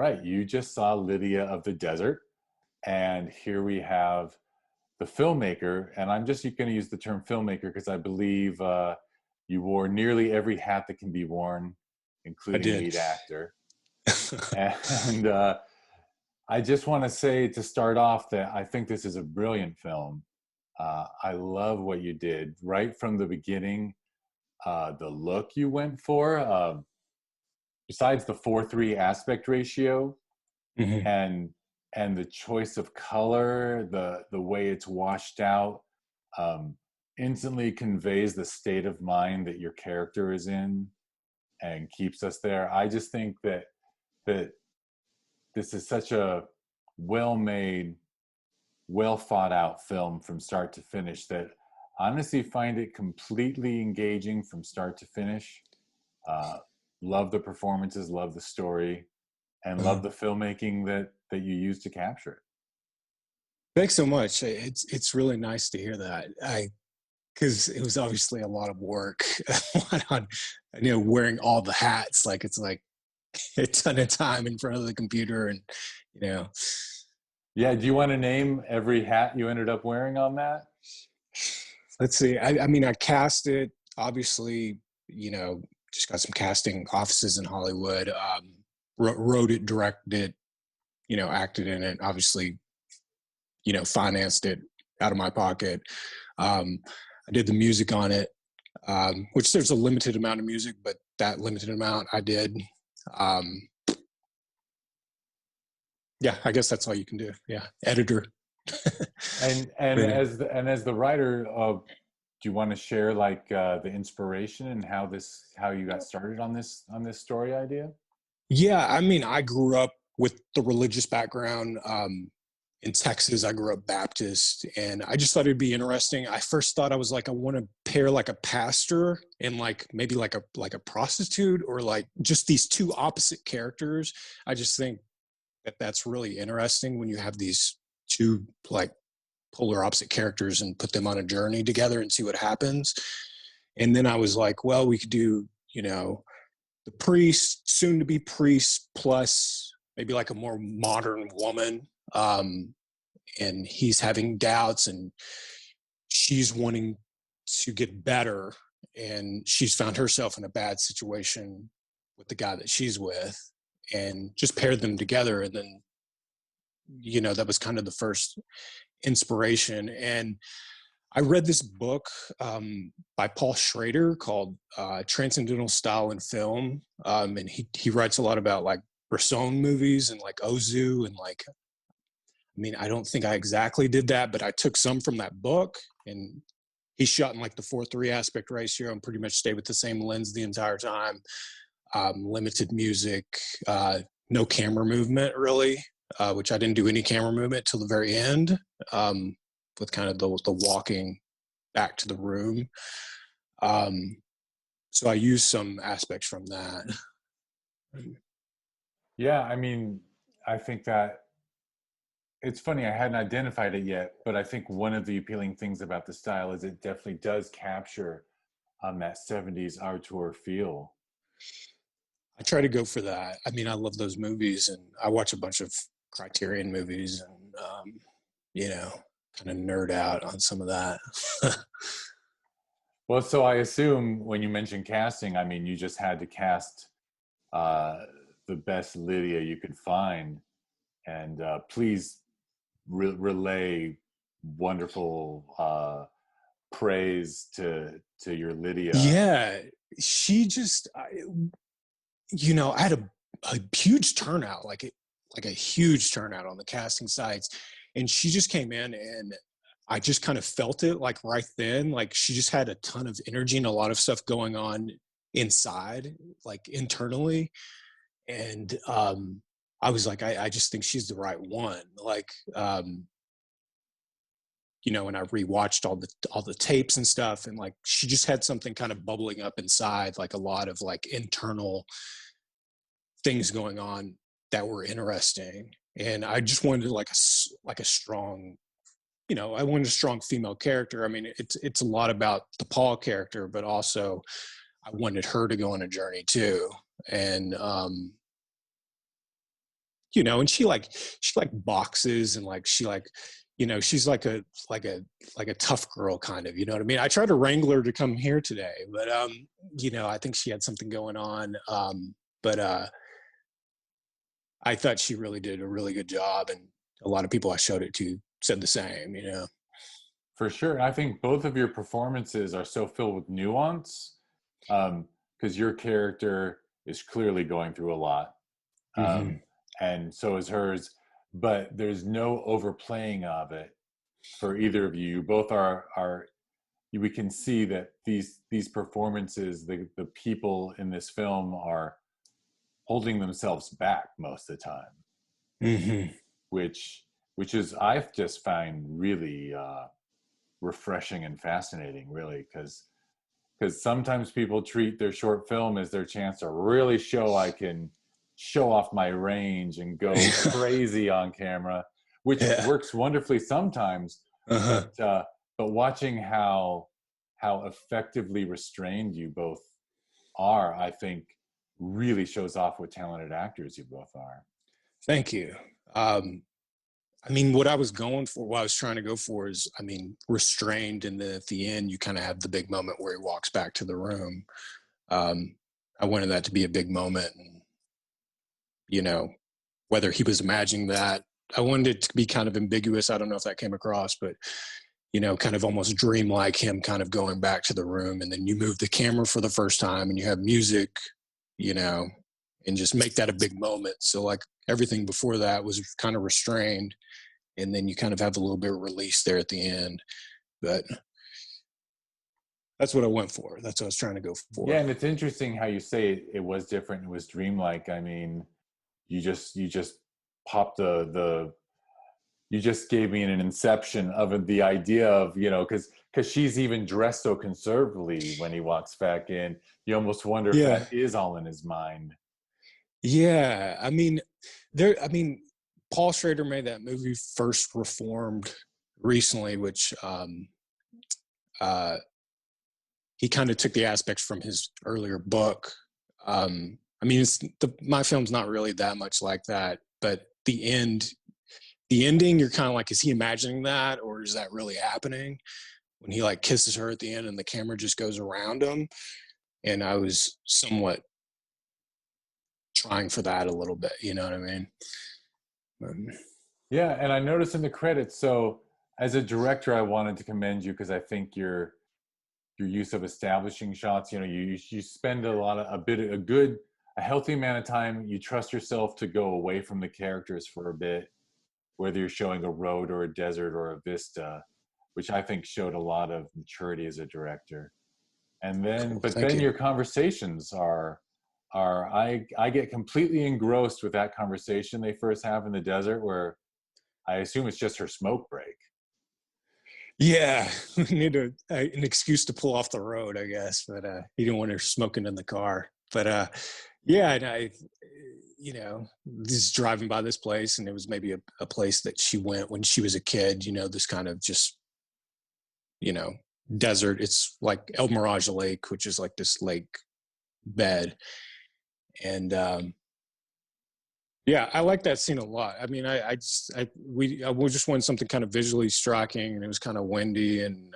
right, you just saw Lydia of the Desert, and here we have the filmmaker, and I'm just going to use the term filmmaker because I believe you wore nearly every hat that can be worn, I including did. lead actor. And I just want to say to start off that I think this is a brilliant film. I love what you did right from the beginning. The look you went for, besides the 4:3 aspect ratio, Hmm. and the choice of color, the way it's washed out, um, instantly conveys the state of mind that your character is in and keeps us there. I just think that this is such a well-made, well thought out film from start to finish that I honestly find it completely engaging from start to finish. Uh, love the performances, love the story, and uh love the filmmaking that you use to capture it. Thanks so much. It's really nice to hear that. Because it was obviously a lot of work, on, wearing all the hats. Like it's like a ton of time in front of the computer, and you know, Yeah, do you want to name every hat you ended up wearing on that? let's see. I mean, I cast it. Obviously, just got some casting offices in Hollywood. Wrote it, directed it, acted in it. Obviously, financed it out of my pocket. I did the music on it, which there's a limited amount of music, but that limited amount I did. Um, yeah, I guess that's all you can do. Yeah, editor. And as the writer, do you want to share like the inspiration and how you got started on this story idea? Yeah, I mean, I grew up with the religious background. In Texas, I grew up Baptist, and I just thought it'd be interesting. I first thought I was like, I want to pair like a pastor and like maybe like a prostitute, or like just these two opposite characters. I just think that that's really interesting when you have these two like polar opposite characters and put them on a journey together and see what happens. And then I was like, well, we could do, the priest, soon to be priest, plus maybe like a more modern woman. And he's having doubts, and she's wanting to get better. And she's found herself in a bad situation with the guy that she's with, and just paired them together. And then, that was kind of the first inspiration. And I read this book by Paul Schrader called Transcendental Style in Film. And he writes a lot about like Bresson movies and like Ozu, and like, I mean, I don't think I exactly did that, but I took some from that book, and he shot in like the 4:3 aspect ratio and pretty much stayed with the same lens the entire time. Limited music, no camera movement really, which I didn't do any camera movement till the very end, with kind of the walking back to the room. So I used some aspects from that. Yeah, I mean, I think that it's funny, I hadn't identified it yet, but I think one of the appealing things about the style is it definitely does capture that 70s auteur feel. I try to go for that. I mean, I love those movies, and I watch a bunch of Criterion movies, and you know, kind of nerd out on some of that. Well, so I assume when you mentioned casting, I mean, you just had to cast uh, the best Lydia you could find. And please relay wonderful praise to your Lydia. Yeah, she just, I had a huge turnout, like a huge turnout on the casting sites, and she just came in, and I just kind of felt it like right then. Like she just had a ton of energy and a lot of stuff going on inside, like internally. And I was like, I just think she's the right one. Like, and I rewatched all the tapes and stuff, and like she just had something kind of bubbling up inside, like a lot of like internal things going on that were interesting. And I just wanted like a strong, I wanted a strong female character. I mean, it's a lot about the Paul character, but also I wanted her to go on a journey too. And and she like boxes, and like she like, she's like a tough girl kind of, you know what I mean? I tried to wrangle her to come here today, but I think she had something going on. But I thought she really did a really good job, and a lot of people I showed it to said the same. For sure. I think both of your performances are so filled with nuance, because your character is clearly going through a lot, Hmm. and so is hers. But there's no overplaying of it for either of you. You both are. We can see that these performances, the people in this film are holding themselves back most of the time, Hmm. which is I've just find really refreshing and fascinating, really, because sometimes people treat their short film as their chance to really show I can show off my range and go crazy on camera, which Yeah. works wonderfully sometimes. Uh-huh. But watching how effectively restrained you both are, I think, really shows off what talented actors you both are. Thank you. Um, I mean, what I was going for, what I was trying to go for is, I mean, restrained, and then at the end, you kind of have the big moment where he walks back to the room. Um, I wanted that to be a big moment, and you know, whether he was imagining that, I wanted it to be kind of ambiguous. I don't know if that came across, but kind of almost dreamlike, him kind of going back to the room, and then you move the camera for the first time, and you have music, you know, and just make that a big moment. So like everything before that was kind of restrained, and then you kind of have a little bit of release there at the end. But that's what I went for. That's what I was trying to go Yeah, for. and it's interesting how you say it was different. It was dreamlike. I mean, you just popped the you just gave me an inception of the idea of, because she's even dressed so conservatively when he walks back in. You almost wonder if that Yeah. is all in his mind. Yeah. I mean, Paul Schrader made that movie First Reformed recently, which uh, he kind of took the aspects from his earlier book. I mean, my film's not really that much like that, but the ending, you're kind of like, is he imagining that, or is that really happening? When he like kisses her at the end and the camera just goes around him, and I was somewhat trying for that a little bit. You know what I mean? Um, Yeah, and I noticed in the credits. So, as a director, I wanted to commend you because I think your use of establishing shots. You spend a healthy amount of time. You trust yourself to go away from the characters for a bit, whether you're showing a road or a desert or a vista, which I think showed a lot of maturity as a director. And then, cool. but Thank then you. your conversations I get completely engrossed with that conversation they first have in the desert, where I assume it's just her smoke break. Yeah, we need an excuse to pull off the road, I guess. But he didn't want her smoking in the car. But yeah, and I, just driving by this place, and it was maybe a place that she went when she was a kid. This kind of just you know desert. It's like El Mirage Lake, which is like this lake bed, and yeah, I like that scene a lot. I mean, we just wanted something kind of visually striking, and it was kind of windy, and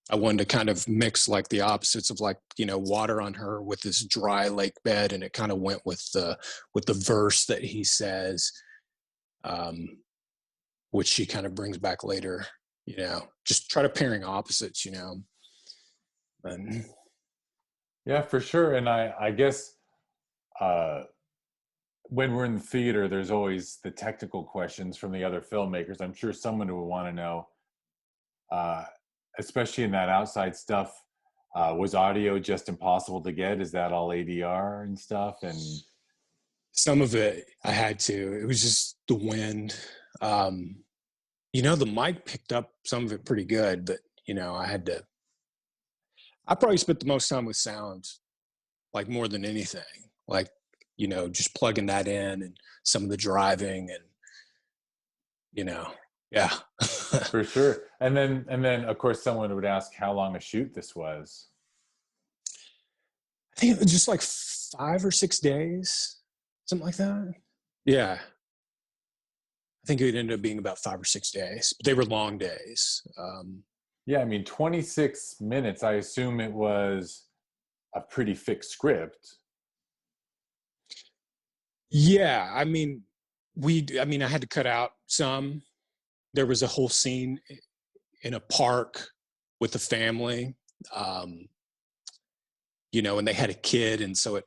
I wanted to kind of mix like the opposites of like water on her with this dry lake bed, and it kind of went with the verse that he says, um, which she kind of brings back later. Just try to pairing opposites. And Yeah, for sure. And I guess uh, when we're in the theater, there's always the technical questions from the other filmmakers. I'm sure someone would want to know, uh, especially in that outside stuff. Was audio just impossible to get? Is that all ADR and stuff? And some of it I had to. It was just the wind. Um, the mic picked up some of it pretty good, but I had to. I probably spent the most time with sound, like more than anything. Like, just plugging that in, and some of the driving, and yeah. for sure. And then of course someone would ask how long a shoot this was. I think it was just like 5 or 6 days, something like that. Yeah. I think it ended up being about 5 or 6 days, but they were long days. Yeah, I mean, 26 minutes. I assume it was a pretty thick script. Yeah, I had to cut out some. There was a whole scene in a park with a family, um, and they had a kid, and so it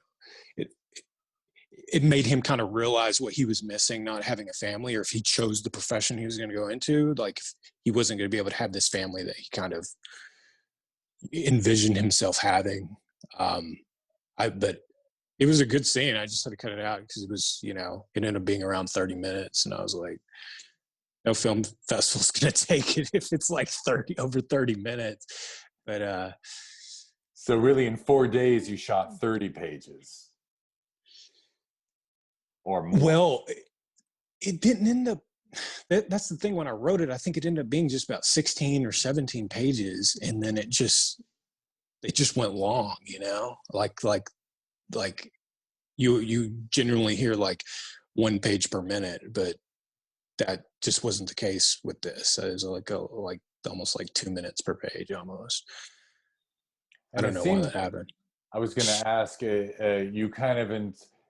it made him kind of realize what he was missing, not having a family, or if he chose the profession he was going to go into, like if he wasn't going to be able to have this family that he kind of envisioned himself having. Um, but it was a good scene. I just had to cut it out because it was, it ended up being around 30 minutes. And I was like, no film festival's going to take it if it's like over 30 minutes. But So really in 4 days, you shot 30 pages or more. well, it didn't end up, that's the thing. When I wrote it, I think it ended up being just about 16 or 17 pages. And then it just went long, like you generally hear like 1 page per minute, but that just wasn't the case with this. It was like almost like 2 minutes per page almost. And I don't know why that happened. I was going to ask you kind of,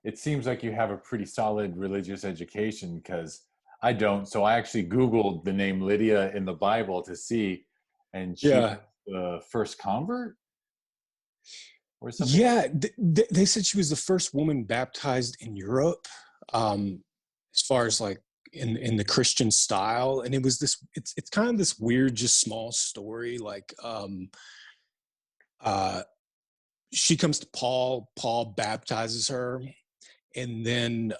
it seems like you have a pretty solid religious education, because I don't. So I actually Googled the name Lydia in the Bible to see, and she was the first convert or something. Yeah, they said she was the first woman baptized in Europe, as far as like in the Christian style. And it was it's kind of this weird, just small story. Like, she comes to Paul baptizes her, and then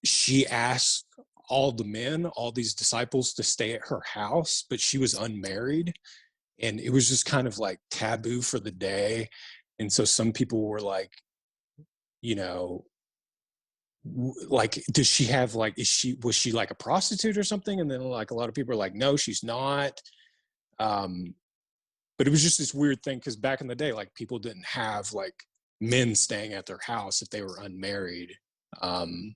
she asks all these disciples to stay at her house, but she was unmarried, and it was just kind of like taboo for the day. And so some people were like, like, does she have like, was she like a prostitute or something? And then like a lot of people are like, no, she's not. But it was just this weird thing, because back in the day, like people didn't have like men staying at their house if they were unmarried. And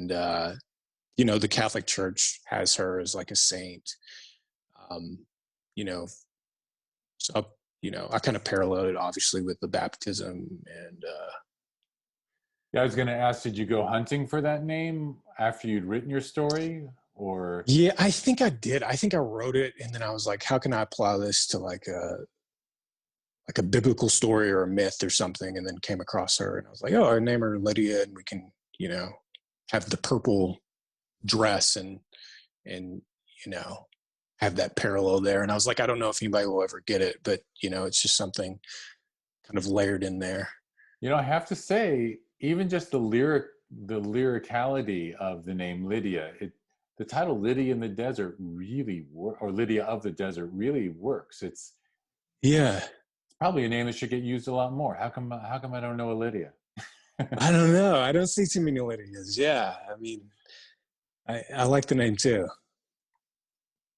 the Catholic Church has her as like a saint. Um, you know, so I kind of paralleled it obviously with the baptism. And Yeah, I was going to ask, did you go hunting for that name after you'd written your story, or? yeah, I think I did. I think I wrote it, and then I was like, how can I apply this to like a biblical story or a myth or something? And then came across her, and I was like, oh, I name her Lydia, and we can, have the purple dress and have that parallel there. And I was like, I don't know if anybody will ever get it, but it's just something kind of layered in there. I have to say, even just the lyricality of the name Lydia, the title Lydia in the Desert really or Lydia of the Desert really works. It's probably a name that should get used a lot more. How come I don't know a Lydia? I don't know. I don't see too many Lydias. Yeah. I mean, I like the name too.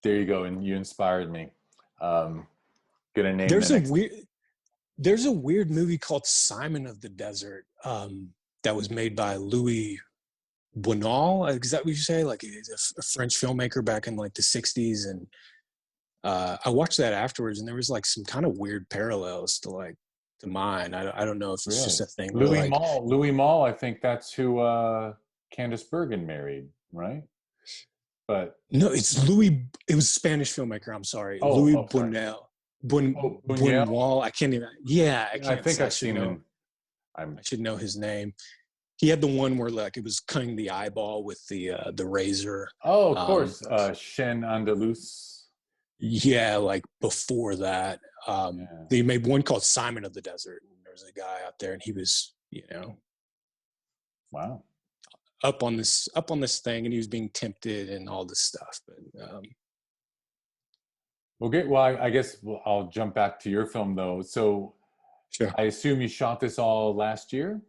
There you go. And you inspired me. Gonna name there's a weird movie called Simon of the Desert, that was made by Louis Buñuel. Is that what you say? Like, he's a French filmmaker back in like the 60s. And I watched that afterwards, and there was like some kind of weird parallels to mine. I don't know if it's just a thing. Louis Malle, I think that's who Candice Bergen married, right? But no, it was a Spanish filmmaker. I'm sorry. Louis Buñuel. Buñuel. I can't even. Yeah, I can't. I think I've seen him. I should know his name. He had the one where like it was cutting the eyeball with the razor. Oh, of course, Chien Andalous. Yeah, like before that, they made one called Simon of the Desert, and there was a guy out there, and he was, wow, up on this thing, and he was being tempted and all this stuff. But I guess I'll jump back to your film though. So, sure. I assume you shot this all last year?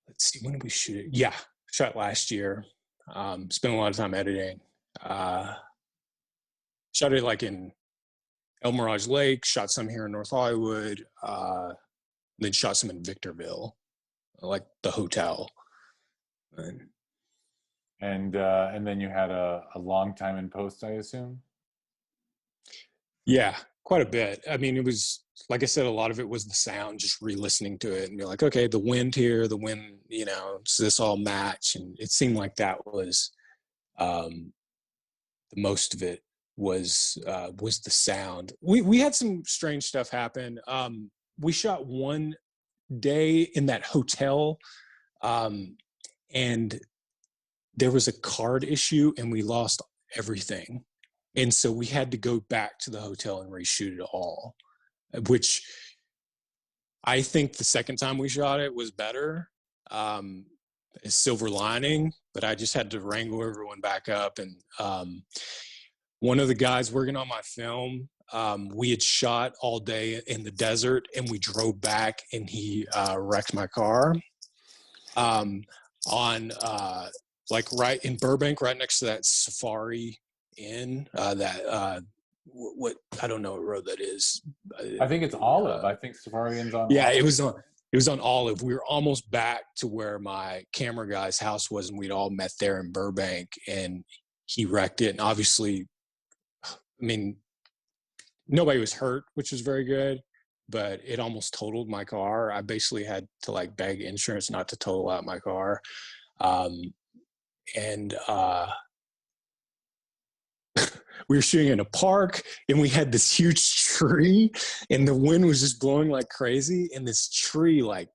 Let's see, when did we shoot it? Yeah, shot last year. Spent a lot of time editing. Shot it like in El Mirage Lake, shot some here in North Hollywood, then shot some in Victorville, like the hotel. And And then you had a long time in post, I assume. yeah, quite a bit. I mean, it was, like I said, a lot of it was the sound, just re-listening to it and be like, okay, the wind here, the wind, does this all match? And it seemed like that was um, the most of it was the sound. We had some strange stuff happen. We shot one day in that hotel, um, and there was a card issue, and we lost everything. And so we had to go back to the hotel and reshoot it all, which I think the second time we shot it was better. Um, a silver lining, but I just had to wrangle everyone back up. And one of the guys working on my film, we had shot all day in the desert, and we drove back, and he wrecked my car on like right in Burbank, right next to that Safari Inn. What I don't know what road that is. I think it's Olive. I think Safarian's on Yeah, Olive. it was on Olive. We were almost back to where my camera guy's house was, and we'd all met there in Burbank, and he wrecked it. And obviously, I mean, nobody was hurt, which was very good, but it almost totaled my car. I basically had to like beg insurance not to total out my car. Um, and we were shooting in a park, and we had this huge tree, and the wind was just blowing like crazy, and this tree like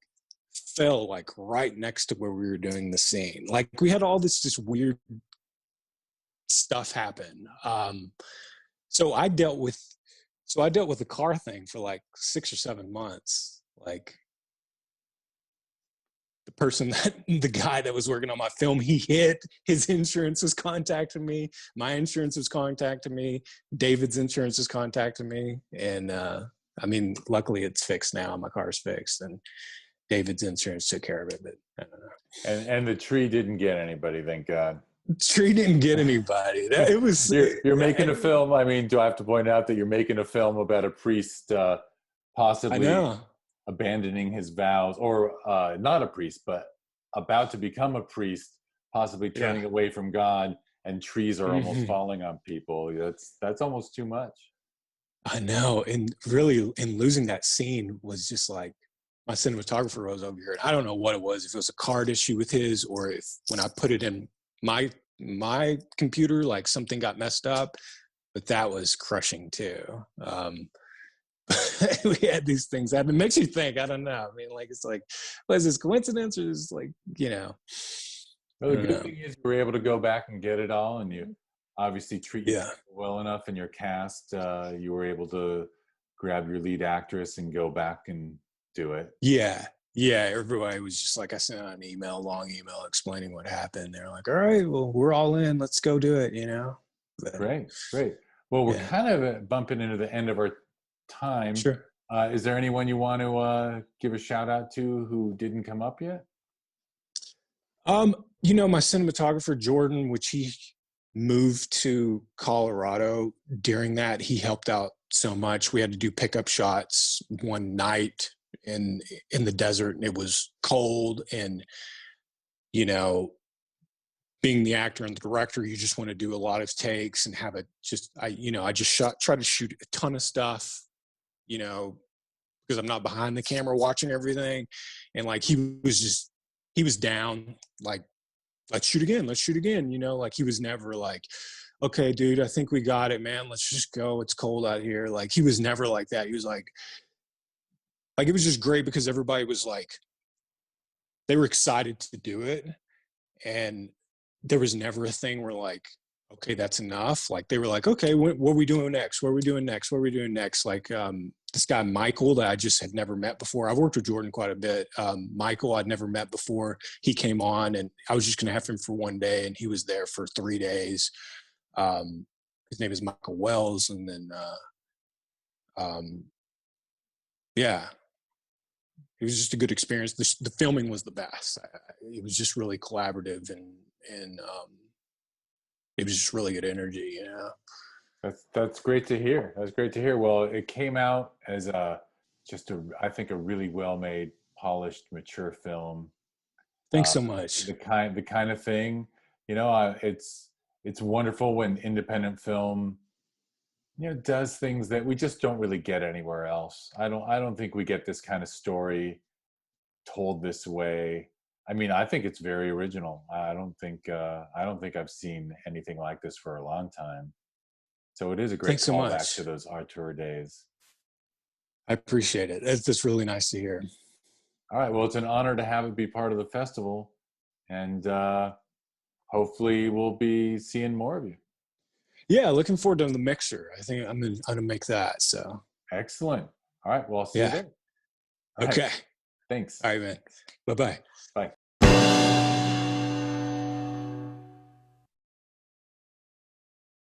fell like right next to where we were doing the scene. Like we had all this just weird stuff happen. So I dealt with the car thing for like 6 or 7 months. Like the guy that was working on my film, he hit, his insurance was contacting me, my insurance was contacting me, David's insurance was contacting me. And I mean, luckily it's fixed now, my car's fixed, and David's insurance took care of it. But I don't know. And the tree didn't get anybody, thank God. The tree didn't get anybody. It was you're making a film. I mean, do I have to point out that you're making a film about a priest possibly I know. abandoning his vows, or not a priest, but about to become a priest, possibly turning away from God, and trees are almost falling on people? That's almost too much. I know. And really, and losing that scene was just like, my cinematographer was over here, and I don't know what it was, if it was a card issue with his, or if when I put it in my computer, like something got messed up. But that was crushing too. We had these things happen. It makes you think. I don't know. I mean, like, it's like, was this coincidence, or is like, Well, the good thing is you were able to go back and get it all, and you obviously treat you well enough in your cast. You were able to grab your lead actress and go back and do it. Yeah, everybody was just like, I sent out a long email explaining what happened. They're like, all right, well, we're all in. Let's go do it, But, Great. Well, we're kind of bumping into the end of our time. Sure. Is there anyone you want to give a shout out to who didn't come up yet? My cinematographer, Jordan, which he moved to Colorado during that, he helped out so much. We had to do pickup shots one night in the desert, and it was cold, and being the actor and the director, you just want to do a lot of takes and have I just try to shoot a ton of stuff, because I'm not behind the camera watching everything. And like, he was down, like, let's shoot again. Like, he was never like, okay, dude, I think we got it, man. Let's just go. It's cold out here. Like, he was never like that. He was like, it was just great because everybody was like, they were excited to do it. And there was never a thing where like, okay, that's enough. Like, they were like, okay, what are we doing next? What are we doing next? Like, this guy, Michael, that I just had never met before. I've worked with Jordan quite a bit. Michael, I'd never met before. He came on, and I was just going to have him for one day, and he was there for 3 days. His name is Michael Wells. And then, it was just a good experience. The filming was the best. It was just really collaborative, and it was just really good energy. That's great to hear. That's great to hear. Well, it came out as I think a really well-made, polished, mature film. Thanks so much. The kind of thing, it's wonderful when independent film, does things that we just don't really get anywhere else. I don't think we get this kind of story told this way. I mean, I think it's very original. I don't think I've seen anything like this for a long time. So it is a great Thanks so callback much. to those Artur days. I appreciate it. That's really nice to hear. All right. Well, it's an honor to have it be part of the festival, and hopefully we'll be seeing more of you. Yeah, looking forward to the mixer. I think I'm gonna make that. So Excellent. All right. Well, I'll see you yeah. there. All right. Okay. Thanks. All right, man. Bye bye. Bye.